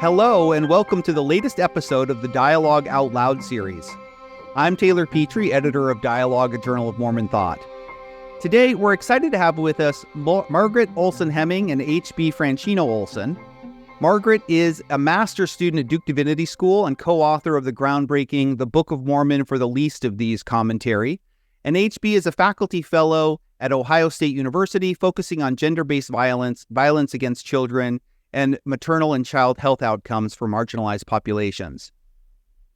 Hello, and welcome to the latest episode of the Dialogue Out Loud series. I'm Taylor Petrey, editor of Dialogue, a Journal of Mormon Thought. Today, we're excited to have with us Margaret Olsen-Hemming and H.B. Franchino-Olsen. Margaret is a master's student at Duke Divinity School and co-author of the groundbreaking The Book of Mormon for the Least of These commentary. And H.B. is a faculty fellow at Ohio State University, focusing on gender-based violence, violence against children, and maternal and child health outcomes for marginalized populations.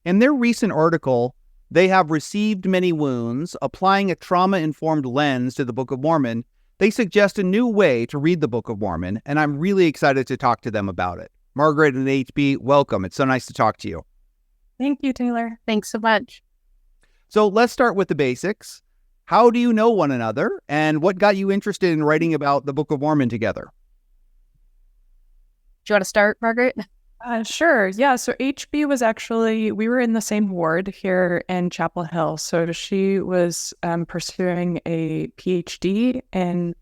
In their recent article, They Have Received Many Wounds, Applying a Trauma-Informed Lens to the Book of Mormon, they suggest a new way to read the Book of Mormon, and I'm really excited to talk to them about it. Margaret and HB, welcome. It's so nice to talk to you. Thank you, Taylor. Thanks so much. So let's start with the basics. How do you know one another, and what got you interested in writing about the Book of Mormon together? Do you want to start, Margaret? Sure. Yeah. So HB was actually, we were in the same ward here in Chapel Hill. So she was pursuing a PhD in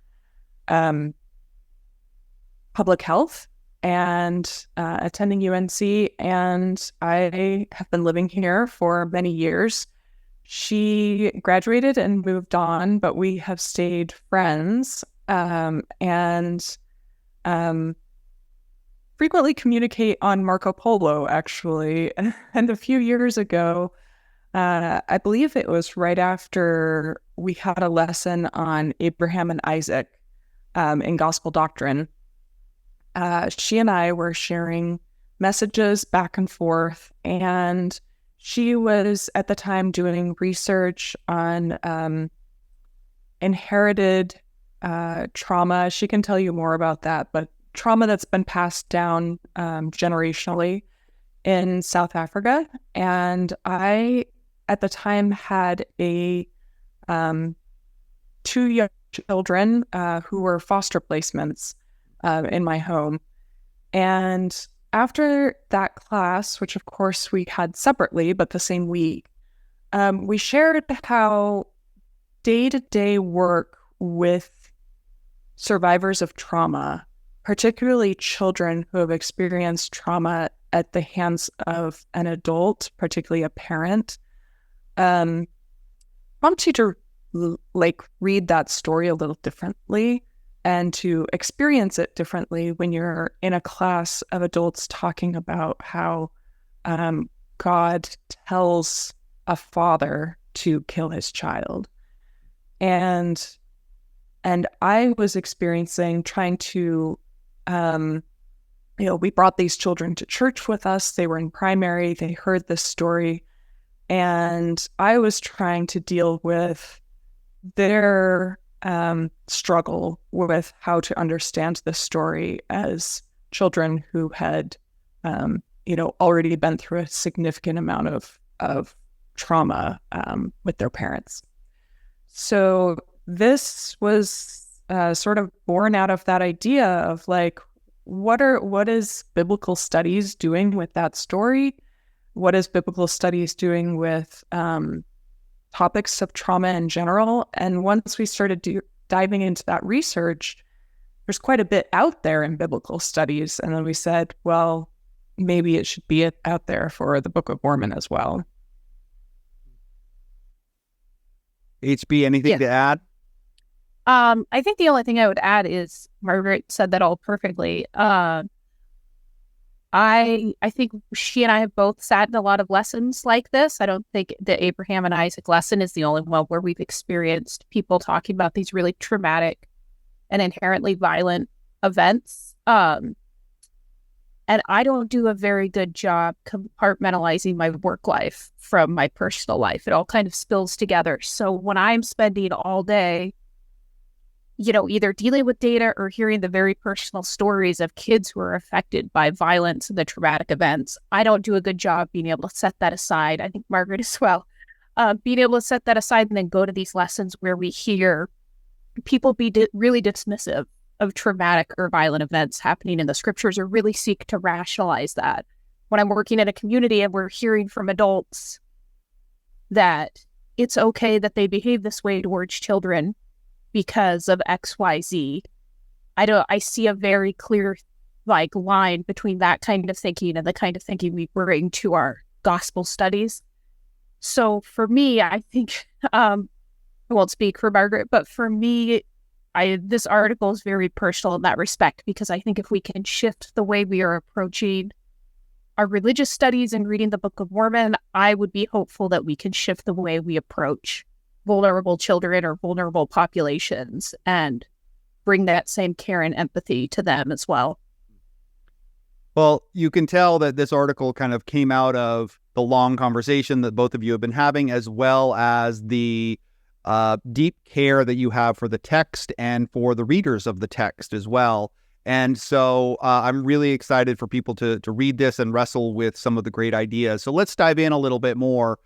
public health and attending UNC. And I have been living here for many years. She graduated and moved on, but we have stayed friends and frequently communicate on Marco Polo, actually. And a few years ago, I believe it was right after we had a lesson on Abraham and Isaac in gospel doctrine, she and I were sharing messages back and forth, and she was at the time doing research on inherited trauma. She can tell you more about that, but trauma that's been passed down generationally in South Africa. And I, at the time, had two young children who were foster placements in my home. And after that class, which of course we had separately, but the same week, we shared how day-to-day work with survivors of trauma, particularly children who have experienced trauma at the hands of an adult, particularly a parent, prompt you to read that story a little differently and to experience it differently when you're in a class of adults talking about how God tells a father to kill his child. And I was experiencing trying to we brought these children to church with us. They were in primary. They heard this story. And I was trying to deal with their struggle with how to understand the story as children who had, already been through a significant amount of trauma with their parents. So this was sort of born out of that idea of what is biblical studies doing with that story? What is biblical studies doing with topics of trauma in general? And once we started diving into that research, there's quite a bit out there in biblical studies. And then we said, well, maybe it should be out there for the Book of Mormon as well. HB, anything to add? I think the only thing I would add is Margaret said that all perfectly. I think she and I have both sat in a lot of lessons like this. I don't think the Abraham and Isaac lesson is the only one where we've experienced people talking about these really traumatic and inherently violent events. And I don't do a very good job compartmentalizing my work life from my personal life. It all kind of spills together. So when I'm spending all day either dealing with data or hearing the very personal stories of kids who are affected by violence and the traumatic events, I don't do a good job being able to set that aside. I think Margaret as well. Being able to set that aside and then go to these lessons where we hear people be really dismissive of traumatic or violent events happening in the scriptures, or really seek to rationalize that. When I'm working in a community and we're hearing from adults that it's okay that they behave this way towards children because of XYZ, I see a very clear like line between that kind of thinking and the kind of thinking we bring to our gospel studies. So for me, I think I won't speak for Margaret, but for me, this article is very personal in that respect, because I think if we can shift the way we are approaching our religious studies and reading the Book of Mormon, I would be hopeful that we can shift the way we approach vulnerable children or vulnerable populations and bring that same care and empathy to them as well. Well, you can tell that this article kind of came out of the long conversation that both of you have been having, as well as the deep care that you have for the text and for the readers of the text as well. And so I'm really excited for people to read this and wrestle with some of the great ideas. So let's dive in a little bit more.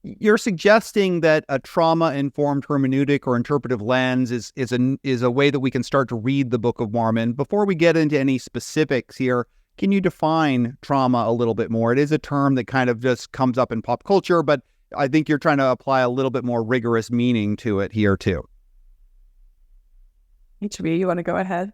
You're suggesting that a trauma-informed hermeneutic or interpretive lens is a way that we can start to read the Book of Mormon. Before we get into any specifics here, can you define trauma a little bit more? It is a term that kind of just comes up in pop culture, but I think you're trying to apply a little bit more rigorous meaning to it here too. Each of you want to go ahead?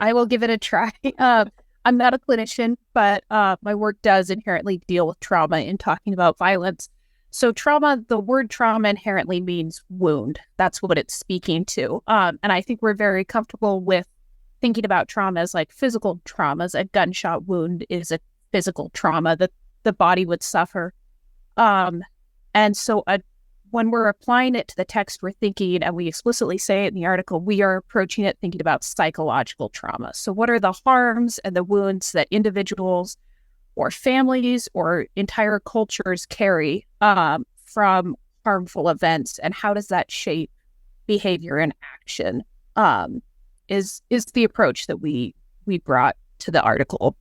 I will give it a try. I'm not a clinician, but my work does inherently deal with trauma in talking about violence. So trauma, the word trauma inherently means wound. That's what it's speaking to. And I think we're very comfortable with thinking about trauma as like physical traumas. A gunshot wound is a physical trauma that the body would suffer. And so when we're applying it to the text, we're thinking, and we explicitly say it in the article, we are approaching it thinking about psychological trauma. So what are the harms and the wounds that individuals or families or entire cultures carry from harmful events, and how does that shape behavior and action? Is the approach that we brought to the article.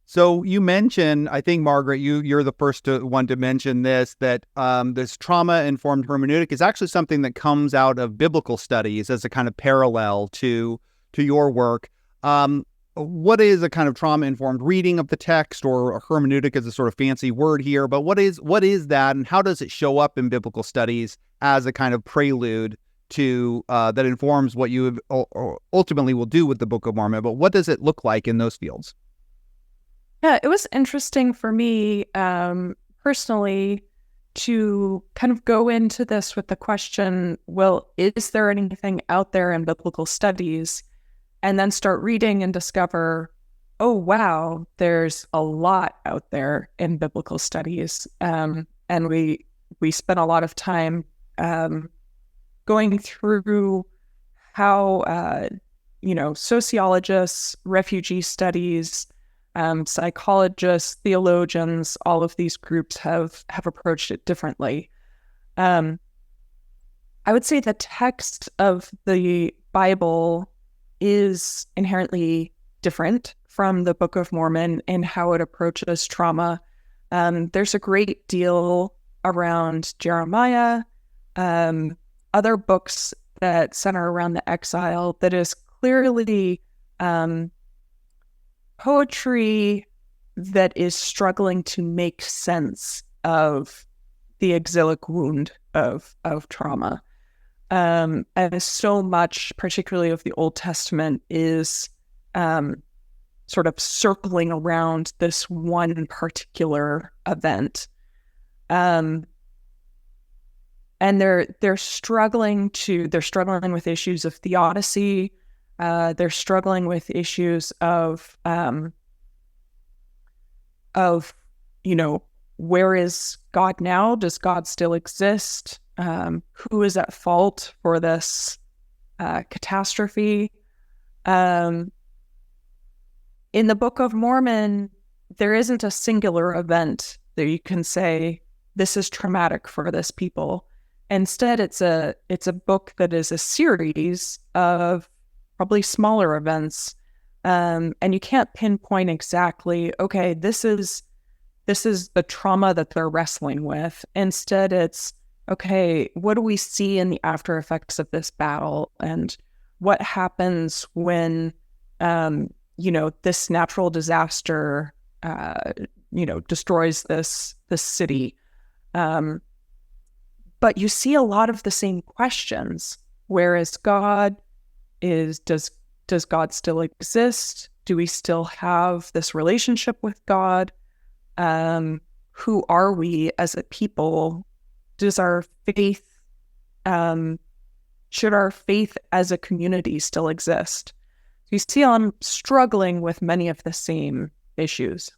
So you mentioned, I think, Margaret, you're the first one to mention this, that this trauma-informed hermeneutic is actually something that comes out of biblical studies as a kind of parallel to your work. What is a kind of trauma-informed reading of the text, or a hermeneutic is a sort of fancy word here, but what is that, and how does it show up in biblical studies as a kind of prelude to that informs what you ultimately will do with the Book of Mormon? But what does it look like in those fields? Yeah, it was interesting for me personally to kind of go into this with the question, well, is there anything out there in biblical studies? And then start reading and discover, oh, wow, there's a lot out there in biblical studies. And we spent a lot of time going through how, sociologists, refugee studies, psychologists, theologians, all of these groups have approached it differently. I would say the text of the Bible is inherently different from the Book of Mormon in how it approaches trauma. There's a great deal around Jeremiah, other books that center around the exile that is clearly poetry that is struggling to make sense of the exilic wound of trauma. And so much, particularly of the Old Testament, is sort of circling around this one particular event. And they're struggling with issues of theodicy. They're struggling with issues of where is God now? Does God still exist? Who is at fault for this catastrophe? In the Book of Mormon, there isn't a singular event that you can say, this is traumatic for this people. Instead, it's a book that is a series of probably smaller events. And you can't pinpoint exactly, okay, this is the trauma that they're wrestling with. Instead, it's, okay, what do we see in the after effects of this battle? And what happens when, this natural disaster, destroys this city? But you see a lot of the same questions, whereas God does Does God still exist? Do we still have this relationship with God? Who are we as a people? Does our faith, should our faith as a community still exist? You see, I'm struggling with many of the same issues.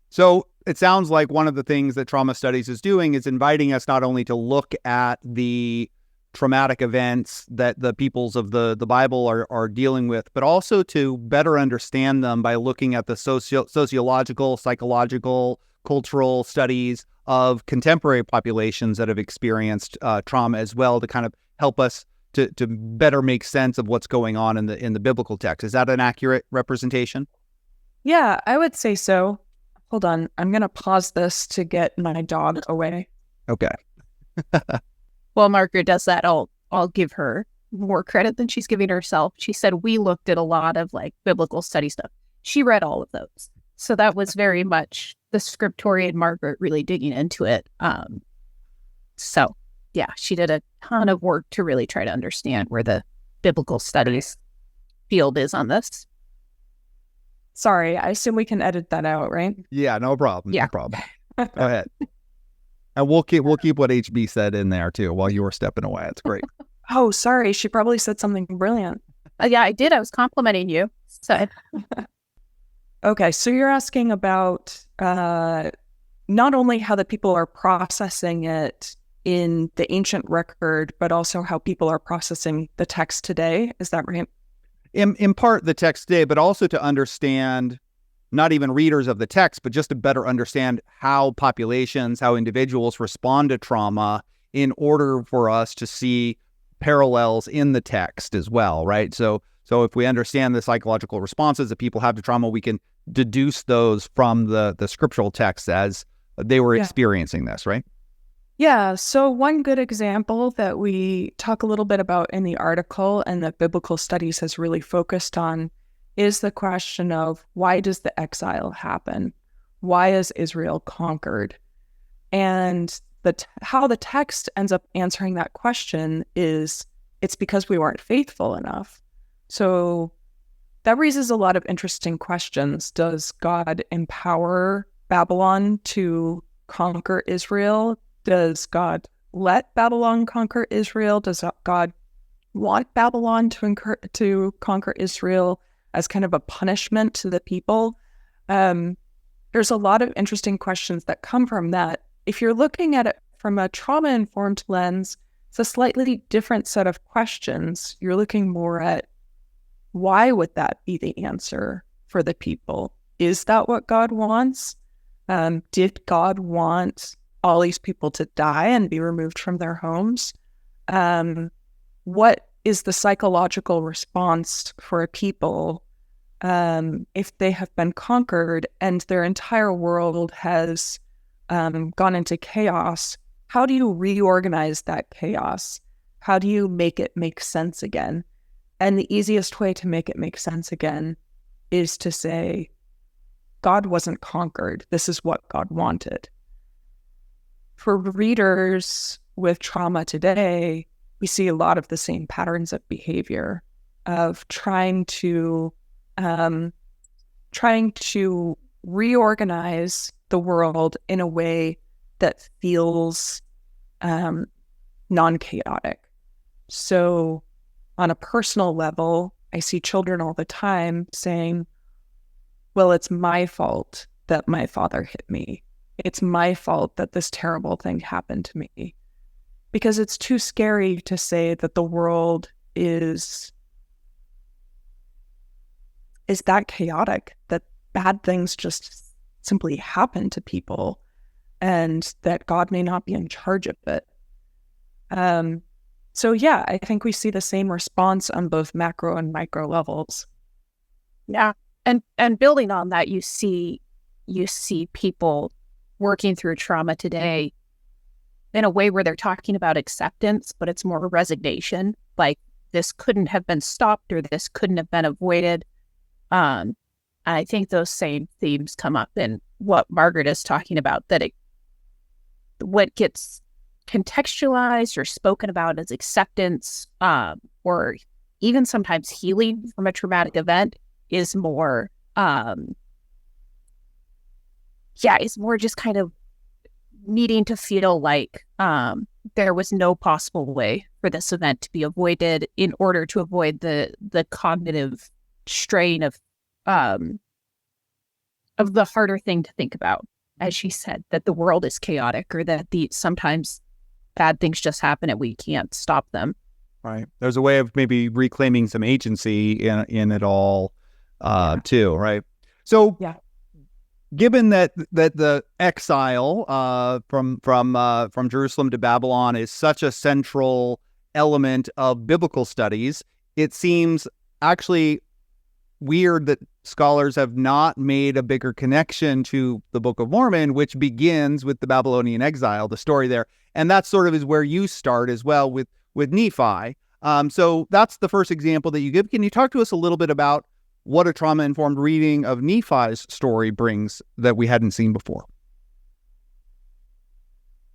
So it sounds like one of the things that trauma studies is doing is inviting us not only to look at the traumatic events that the peoples of the Bible are dealing with, but also to better understand them by looking at the sociological, psychological, cultural studies of contemporary populations that have experienced trauma as well, to kind of help us to better make sense of what's going on in the biblical text. Is that an accurate representation? Yeah, I would say so. Hold on. I'm going to pause this to get my dog away. Okay. While Margaret does that, I'll give her more credit than she's giving herself. She said we looked at a lot of like biblical study stuff. She read all of those. So that was very much the scriptorian Margaret really digging into it. So yeah, she did a ton of work to really try to understand where the biblical studies field is on this. Sorry, I assume we can edit that out, right? Yeah, no problem. Yeah. No problem. Go ahead. And we'll keep what HB said in there too while you were stepping away. It's great. Oh, sorry. She probably said something brilliant. Yeah, I did. I was complimenting you. So Okay, so you're asking about not only how the people are processing it in the ancient record, but also how people are processing the text today. Is that right? In part the text today, but also to understand not even readers of the text, but just to better understand how populations, how individuals respond to trauma in order for us to see parallels in the text as well, right? So if we understand the psychological responses that people have to trauma, we can deduce those from the scriptural text as they were experiencing this, right? Yeah, so one good example that we talk a little bit about in the article and that biblical studies has really focused on is the question of why does the exile happen? Why is Israel conquered? And how the text ends up answering that question is it's because we weren't faithful enough. So that raises a lot of interesting questions. Does God empower Babylon to conquer Israel? Does God let Babylon conquer Israel? Does God want Babylon to conquer Israel as kind of a punishment to the people? There's a lot of interesting questions that come from that. If you're looking at it from a trauma-informed lens, it's a slightly different set of questions. You're looking more at why would that be the answer for the people? Is that what God wants? Did God want all these people to die and be removed from their homes? What is the psychological response for a people if they have been conquered and their entire world has gone into chaos? How do you reorganize that chaos? How do you make it make sense again? And the easiest way to make it make sense again is to say, God wasn't conquered. This is what God wanted. For readers with trauma today, we see a lot of the same patterns of behavior of trying to reorganize the world in a way that feels non-chaotic. So on a personal level, I see children all the time saying, well, it's my fault that my father hit me. It's my fault that this terrible thing happened to me. Because it's too scary to say that the world is that chaotic, that bad things just simply happen to people, and that God may not be in charge of it. So yeah, I think we see the same response on both macro and micro levels. Yeah. And building on that, you see people working through trauma today in a way where they're talking about acceptance, but it's more resignation. Like, this couldn't have been stopped or this couldn't have been avoided. I think those same themes come up in what Margaret is talking about, that what gets contextualized or spoken about as acceptance, or even sometimes healing from a traumatic event is more, it's more just kind of needing to feel like there was no possible way for this event to be avoided in order to avoid the cognitive strain of the harder thing to think about, as she said, that the world is chaotic, or that sometimes bad things just happen and we can't stop them. Right. There's a way of maybe reclaiming some agency in it all, too, right? So, given that the exile from Jerusalem to Babylon is such a central element of biblical studies, it seems actually weird that scholars have not made a bigger connection to the Book of Mormon, which begins with the Babylonian exile, the story there. And that sort of is where you start as well with Nephi. So that's the first example that you give. Can you talk to us a little bit about what a trauma-informed reading of Nephi's story brings that we hadn't seen before?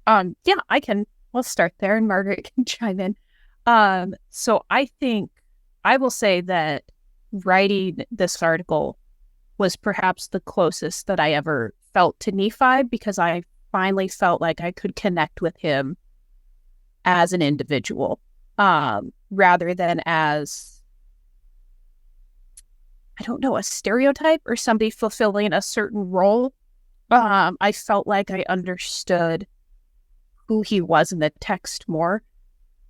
I can. We'll start there and Margaret can chime in. So I think I will say that writing this article was perhaps the closest that I ever felt to Nephi, because I finally felt like I could connect with him as an individual, rather than as, I don't know, a stereotype or somebody fulfilling a certain role. I felt like I understood who he was in the text more,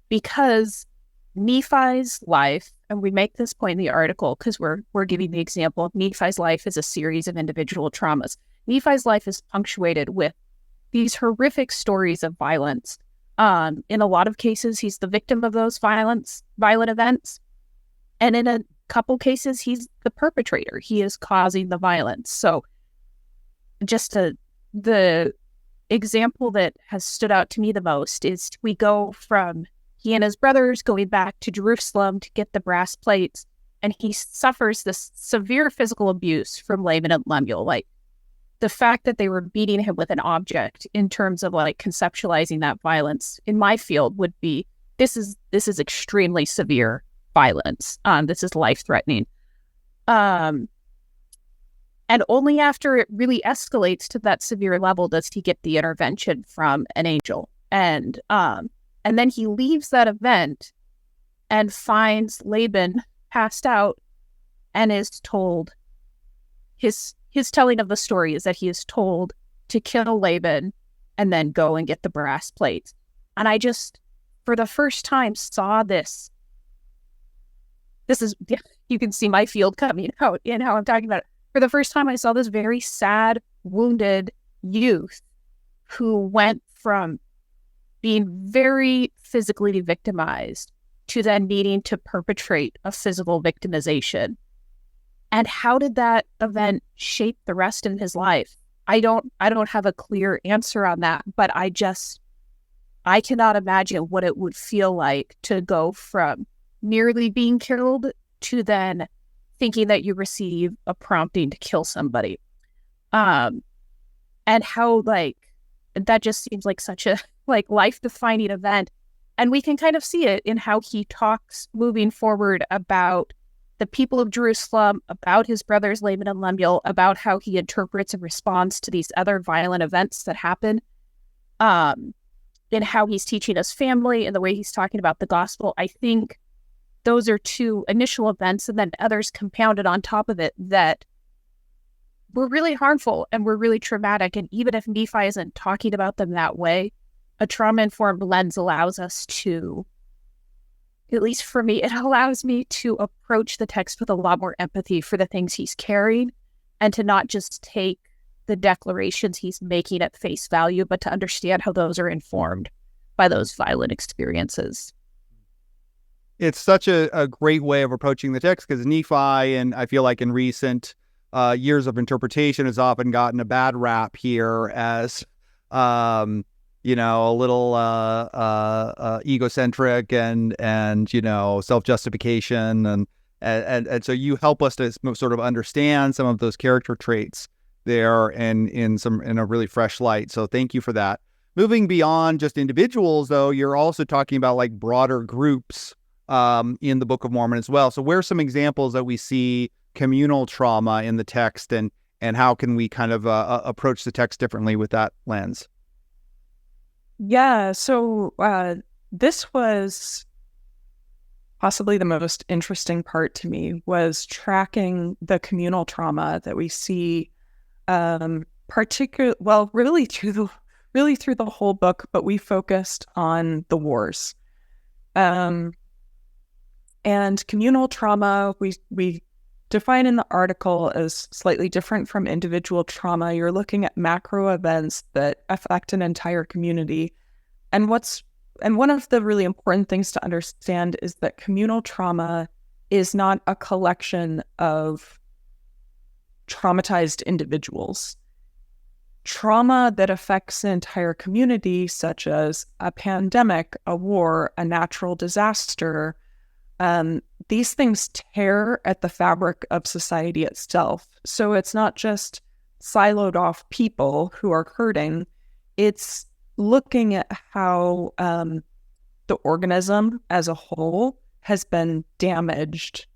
because Nephi's life, and we make this point in the article because we're giving the example of Nephi's life as a series of individual traumas. Nephi's life is punctuated with these horrific stories of violence. In a lot of cases, he's the victim of those violent events. And in a couple cases, he's the perpetrator. He is causing the violence. So just the example that has stood out to me the most is we go from he and his brothers going back to Jerusalem to get the brass plates, and he suffers this severe physical abuse from Laban and Lemuel. Like, the fact that they were beating him with an object, in terms of like conceptualizing that violence in my field, would be this is extremely severe violence. This is life-threatening. And only after it really escalates to that severe level does he get the intervention from an angel. And then he leaves that event and finds Laban passed out, and is told, his telling of the story is that he is told to kill Laban and then go and get the brass plates. And I just, for the first time, saw this. This is, you can see my field coming out in how I'm talking about it. For the first time, I saw this very sad, wounded youth who went from being very physically victimized to then needing to perpetrate a physical victimization. And how did that event shape the rest of his life? I don't have a clear answer on that, but I cannot imagine what it would feel like to go from nearly being killed to then thinking that you receive a prompting to kill somebody. And how, like, that just seems like such a life-defining event. And we can kind of see it in how he talks moving forward about the people of Jerusalem, about his brothers Laban and Lemuel, about how he interprets and responds to these other violent events that happen, in how he's teaching his family and the way he's talking about the gospel. I think those are two initial events, and then others compounded on top of it that were really harmful and were really traumatic. And even if Nephi isn't talking about them that way, a trauma-informed lens allows us to, at least for me, it allows me to approach the text with a lot more empathy for the things he's carrying, and to not just take the declarations he's making at face value, but to understand how those are informed by those violent experiences. It's such a great way of approaching the text, because Nephi, and I feel like in recent years of interpretation, has often gotten a bad rap here as a little egocentric and self-justification, and so you help us to sort of understand some of those character traits there and in a really fresh light. So thank you for that. Moving beyond just individuals, though, you're also talking about like broader groups in the Book of Mormon as well. So where are some examples that we see communal trauma in the text, and how can we kind of approach the text differently with that lens? Yeah, so this was possibly the most interesting part to me, was tracking the communal trauma that we see, really through the whole book, but we focused on the wars. And communal trauma, we define in the article as slightly different from individual trauma. You're looking at macro events that affect an entire community. And one of the really important things to understand is that communal trauma is not a collection of traumatized individuals. Trauma that affects an entire community, such as a pandemic, a war, a natural disaster, these things tear at the fabric of society itself. So it's not just siloed off people who are hurting. It's looking at how the organism as a whole has been damaged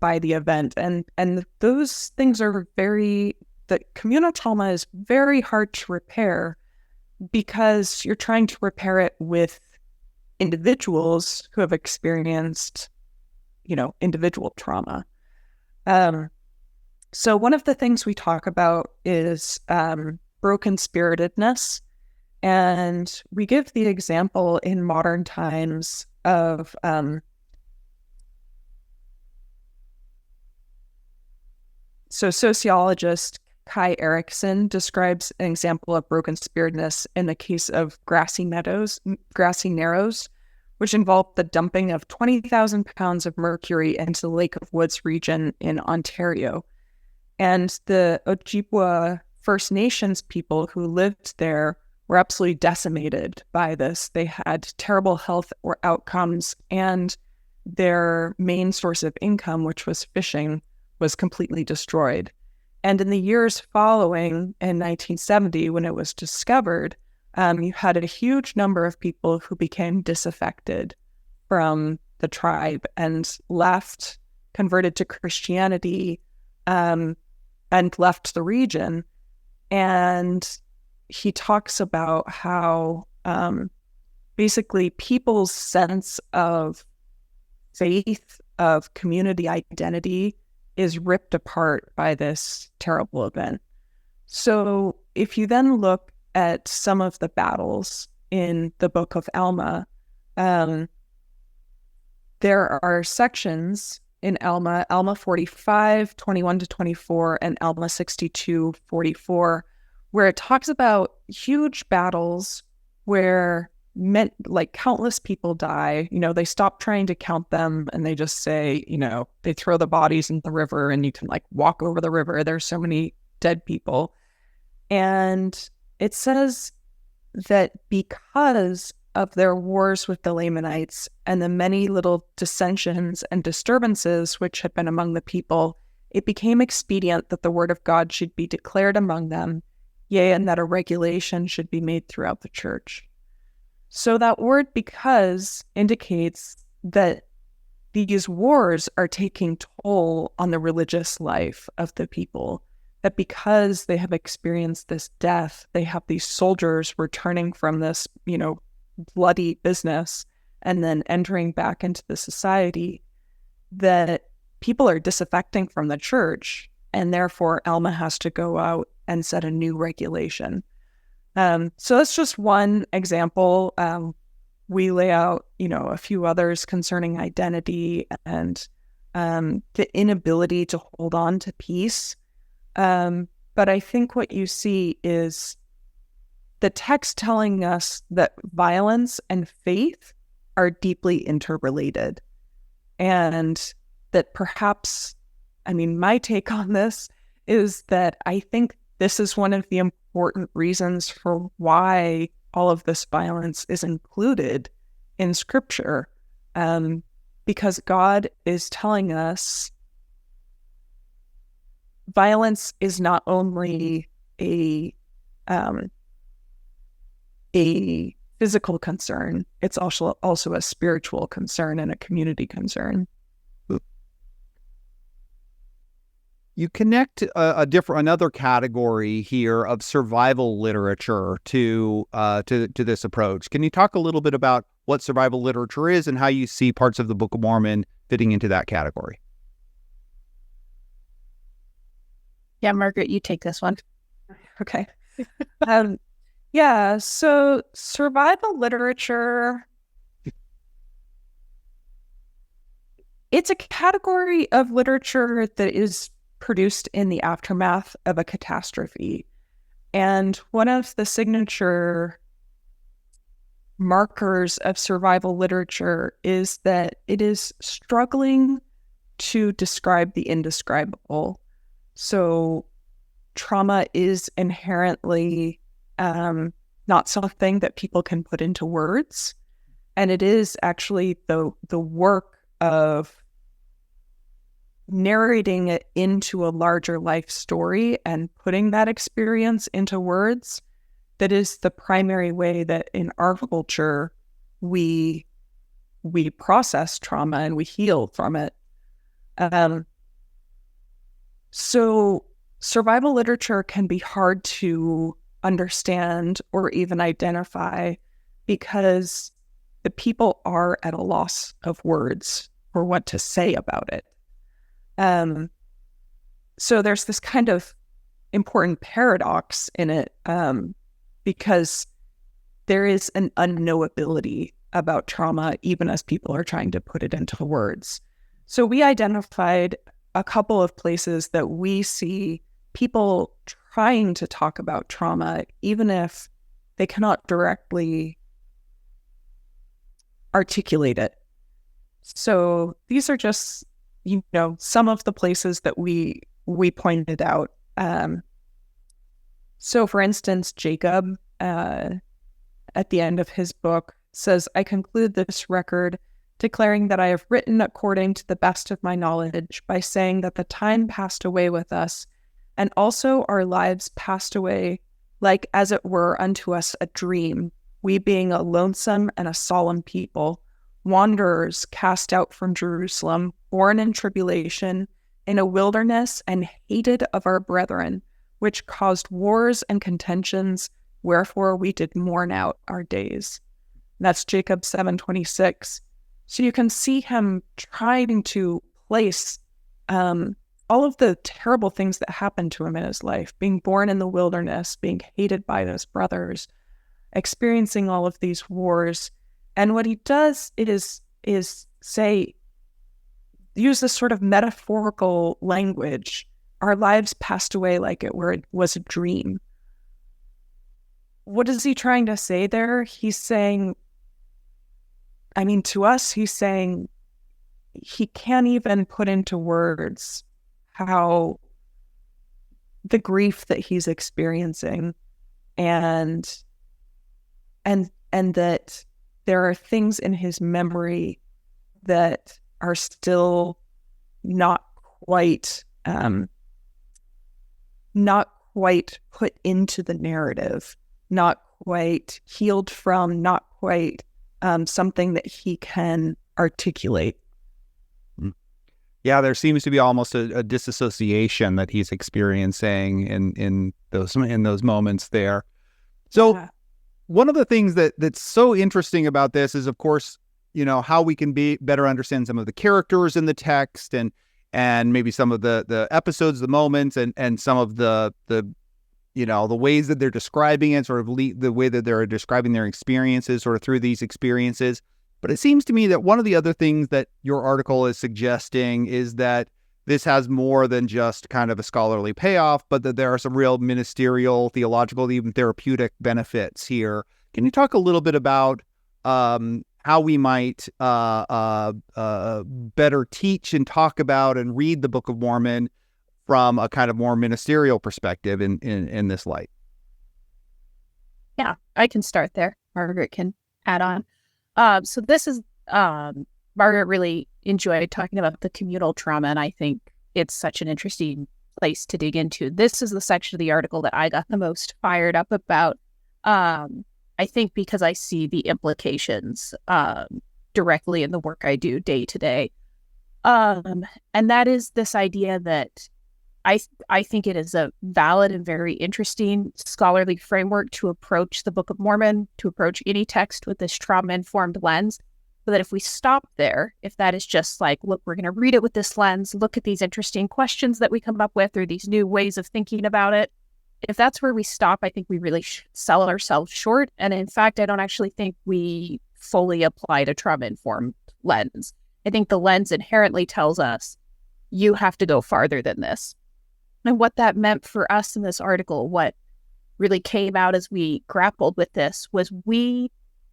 by the event. And those things are the communal trauma is very hard to repair, because you're trying to repair it with individuals who have experienced, individual trauma. So one of the things we talk about is broken spiritedness. And we give the example in modern times of sociologist Kai Erikson describes an example of broken spiritedness in the case of Grassy Narrows, which involved the dumping of 20,000 pounds of mercury into the Lake of Woods region in Ontario. And the Ojibwa First Nations people who lived there were absolutely decimated by this. They had terrible health or outcomes, and their main source of income, which was fishing, was completely destroyed. And in the years following, in 1970, when it was discovered, you had a huge number of people who became disaffected from the tribe and left, converted to Christianity, and left the region. And he talks about how basically people's sense of faith, of community identity, is ripped apart by this terrible event. So if you then look at some of the battles in the Book of Alma, there are sections in Alma 45, 21 to 24, and Alma 62, 44, where it talks about huge battles where countless people die. They stop trying to count them, and they just say, they throw the bodies in the river, and you can walk over the river. There's so many dead people. And it says that because of their wars with the Lamanites and the many little dissensions and disturbances which had been among the people, it became expedient that the word of God should be declared among them, yea, and that a regulation should be made throughout the church. So that word "because" indicates that these wars are taking toll on the religious life of the people, that because they have experienced this death, they have these soldiers returning from this, bloody business and then entering back into the society, that people are disaffecting from the church, and therefore Alma has to go out and set a new regulation. So that's just one example. We lay out, a few others concerning identity and the inability to hold on to peace. But I think what you see is the text telling us that violence and faith are deeply interrelated. And that perhaps, my take on this is that I think this is one of the important reasons for why all of this violence is included in Scripture, because God is telling us violence is not only a physical concern. It's also a spiritual concern and a community concern. You connect another category here of survival literature to this approach. Can you talk a little bit about what survival literature is and how you see parts of the Book of Mormon fitting into that category? Yeah, Margaret, you take this one. Okay. Yeah, so survival literature, it's a category of literature that is produced in the aftermath of a catastrophe. And one of the signature markers of survival literature is that it is struggling to describe the indescribable. So trauma is inherently not something that people can put into words. And it is actually the work of narrating it into a larger life story and putting that experience into words that is the primary way that in our culture we process trauma and we heal from it. So survival literature can be hard to understand or even identify because the people are at a loss of words for what to say about it. So there's this kind of important paradox in it, because there is an unknowability about trauma, even as people are trying to put it into words. So we identified a couple of places that we see people trying to talk about trauma, even if they cannot directly articulate it. So these are just, some of the places that we pointed out. So for instance, Jacob, at the end of his book, says, "I conclude this record declaring that I have written according to the best of my knowledge by saying that the time passed away with us, and also our lives passed away like as it were unto us a dream, we being a lonesome and a solemn people, wanderers cast out from Jerusalem, born in tribulation, in a wilderness, and hated of our brethren, which caused wars and contentions, wherefore we did mourn out our days." That's Jacob 7:26. So you can see him trying to place all of the terrible things that happened to him in his life, being born in the wilderness, being hated by his brothers, experiencing all of these wars. And what he does is say, use this sort of metaphorical language. Our lives passed away like it was a dream. What is he trying to say there? He's saying, to us, he's saying he can't even put into words how the grief that he's experiencing and that there are things in his memory that are still not quite put into the narrative, not quite healed from, not quite something that he can articulate. Yeah, there seems to be almost a disassociation that he's experiencing in those moments there. So yeah. One of the things that's so interesting about this is, of course, how we can better understand some of the characters in the text and maybe some of the episodes, the moments, and some of the ways that they're describing it, sort of the way that they're describing their experiences sort of through these experiences. But it seems to me that one of the other things that your article is suggesting is that this has more than just kind of a scholarly payoff, but that there are some real ministerial, theological, even therapeutic benefits here. Can you talk a little bit about how we might better teach and talk about and read the Book of Mormon from a kind of more ministerial perspective in this light? Yeah, I can start there. Margaret can add on. So this is, Margaret really enjoyed talking about the communal trauma, and I think it's such an interesting place to dig into. This is the section of the article that I got the most fired up about. I think because I see the implications directly in the work I do day to day. And that is this idea that I think it is a valid and very interesting scholarly framework to approach the Book of Mormon, to approach any text with this trauma-informed lens. But that if we stop there, if that is just like, look, we're going to read it with this lens, look at these interesting questions that we come up with or these new ways of thinking about it, if that's where we stop, I think we really sell ourselves short. And in fact, I don't actually think we fully applied a trauma-informed lens. I think the lens inherently tells us you have to go farther than this. And what that meant for us in this article, what really came out as we grappled with this, was we,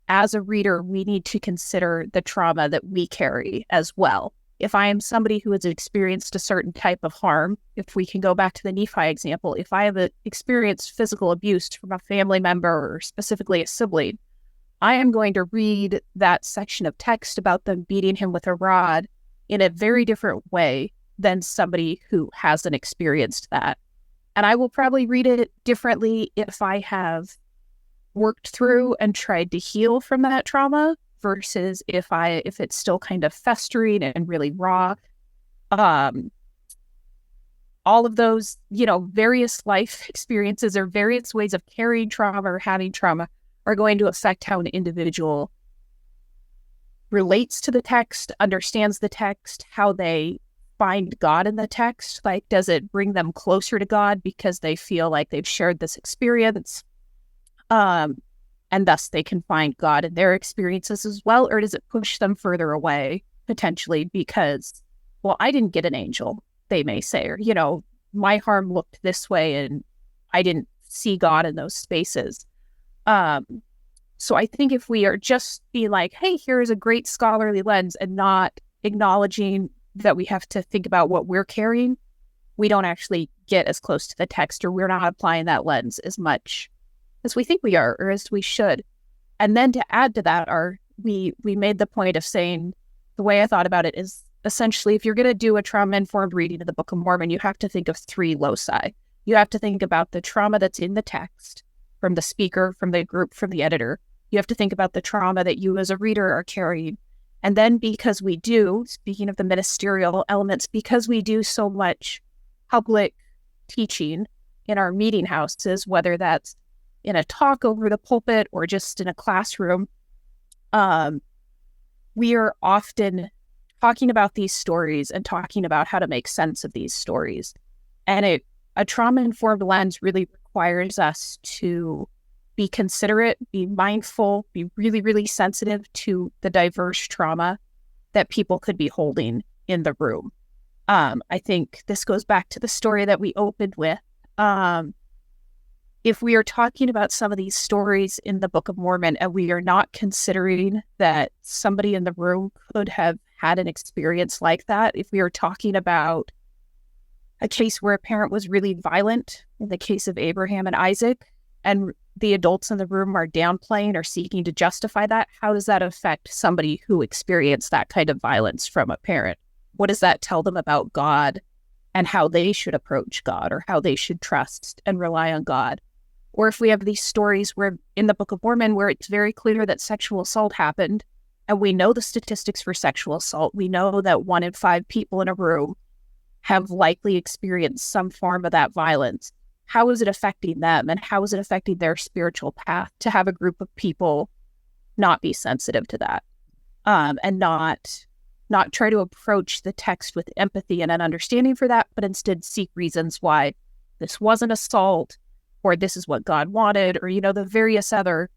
as a reader, we need to consider the trauma that we carry as well. If I am somebody who has experienced a certain type of harm, if we can go back to the Nephi example, if I have experienced physical abuse from a family member or specifically a sibling, I am going to read that section of text about them beating him with a rod in a very different way than somebody who hasn't experienced that. And I will probably read it differently if I have worked through and tried to heal from that trauma versus if it's still kind of festering and really raw. All of those, various life experiences or various ways of carrying trauma or having trauma are going to affect how an individual relates to the text, understands the text, how they find God in the text. Like, does it bring them closer to God because they feel like they've shared this experience? And thus they can find God in their experiences as well? Or does it push them further away, potentially, because, well, I didn't get an angel, they may say, or, my harm looked this way and I didn't see God in those spaces. So I think if we are just being like, hey, here is a great scholarly lens and not acknowledging that we have to think about what we're carrying, we don't actually get as close to the text, or we're not applying that lens as much as we think we are, or as we should. And then to add to that, we made the point of saying, the way I thought about it is essentially, if you're going to do a trauma-informed reading of the Book of Mormon, you have to think of three loci. You have to think about the trauma that's in the text, from the speaker, from the group, from the editor. You have to think about the trauma that you as a reader are carrying. And then because we do, speaking of the ministerial elements, because we do so much public teaching in our meeting houses, whether that's in a talk over the pulpit or just in a classroom, we are often talking about these stories and talking about how to make sense of these stories. And a trauma-informed lens really requires us to be considerate, be mindful, be really, really sensitive to the diverse trauma that people could be holding in the room. I think this goes back to the story that we opened with. If we are talking about some of these stories in the Book of Mormon and we are not considering that somebody in the room could have had an experience like that, if we are talking about a case where a parent was really violent, in the case of Abraham and Isaac, and the adults in the room are downplaying or seeking to justify that, how does that affect somebody who experienced that kind of violence from a parent? What does that tell them about God and how they should approach God, or how they should trust and rely on God? Or if we have these stories where in the Book of Mormon where it's very clear that sexual assault happened, and we know the statistics for sexual assault, we know that 1 in 5 people in a room have likely experienced some form of that violence. How is it affecting them, and how is it affecting their spiritual path to have a group of people not be sensitive to that, and not try to approach the text with empathy and an understanding for that, but instead seek reasons why this wasn't assault, or this is what God wanted, or, the various other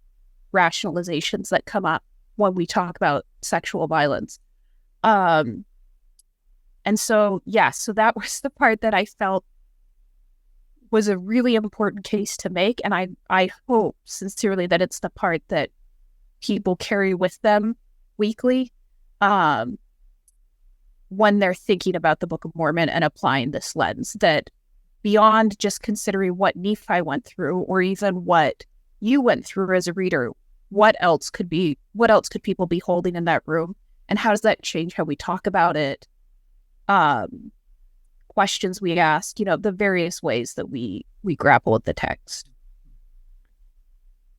rationalizations that come up when we talk about sexual violence. And so that was the part that I felt was a really important case to make. And I hope sincerely that it's the part that people carry with them weekly when they're thinking about the Book of Mormon and applying this lens, that beyond just considering what Nephi went through, or even what you went through as a reader, what else could people be holding in that room? And how does that change how we talk about it? Questions we ask, the various ways that we grapple with the text.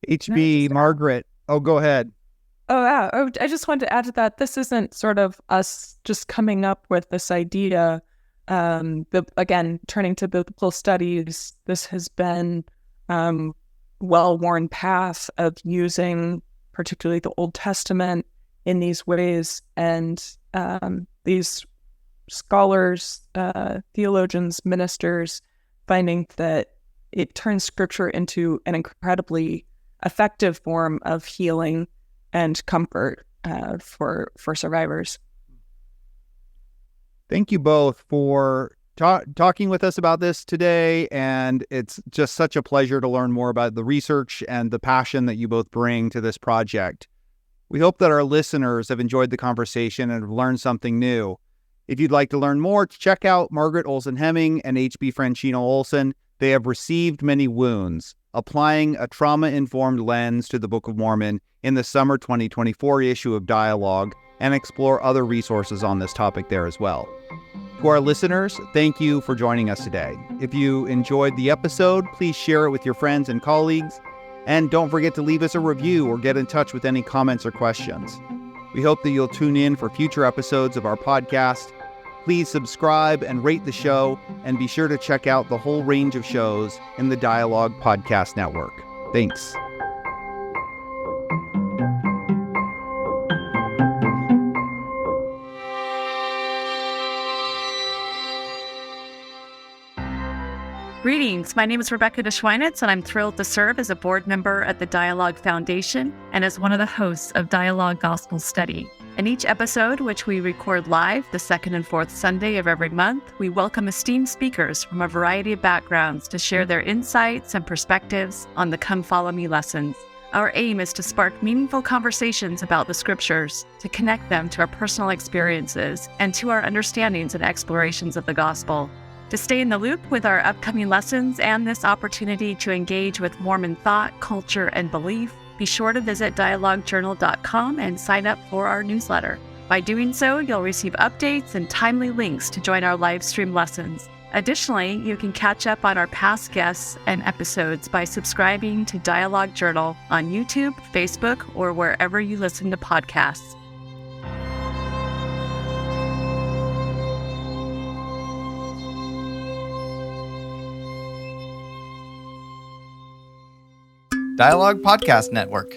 HB, Margaret. Oh, go ahead. Oh, yeah. Oh, I just wanted to add to that. This isn't sort of us just coming up with this idea. Again, turning to biblical studies, this has been well-worn path of using particularly the Old Testament in these ways. And these scholars, theologians, ministers, finding that it turns scripture into an incredibly effective form of healing and comfort for survivors. Thank you both for talking with us about this today. And it's just such a pleasure to learn more about the research and the passion that you both bring to this project. We hope that our listeners have enjoyed the conversation and have learned something new. If you'd like to learn more, check out Margaret Olsen-Hemming and HB Franchino-Olsen. They have received many wounds, applying a trauma-informed lens to the Book of Mormon in the summer 2024 issue of Dialogue, and explore other resources on this topic there as well. To our listeners, thank you for joining us today. If you enjoyed the episode, please share it with your friends and colleagues, and don't forget to leave us a review or get in touch with any comments or questions. We hope that you'll tune in for future episodes of our podcast. Please subscribe and rate the show, and be sure to check out the whole range of shows in the Dialogue Podcast Network. Thanks. Greetings, my name is Rebecca DeSchweinitz, and I'm thrilled to serve as a board member at the Dialogue Foundation and as one of the hosts of Dialogue Gospel Study. In each episode, which we record live the second and fourth Sunday of every month, we welcome esteemed speakers from a variety of backgrounds to share their insights and perspectives on the Come Follow Me lessons. Our aim is to spark meaningful conversations about the scriptures, to connect them to our personal experiences and to our understandings and explorations of the gospel. To stay in the loop with our upcoming lessons and this opportunity to engage with Mormon thought, culture, and belief, be sure to visit dialoguejournal.com and sign up for our newsletter. By doing so, you'll receive updates and timely links to join our live stream lessons. Additionally, you can catch up on our past guests and episodes by subscribing to Dialogue Journal on YouTube, Facebook, or wherever you listen to podcasts. Dialogue Podcast Network.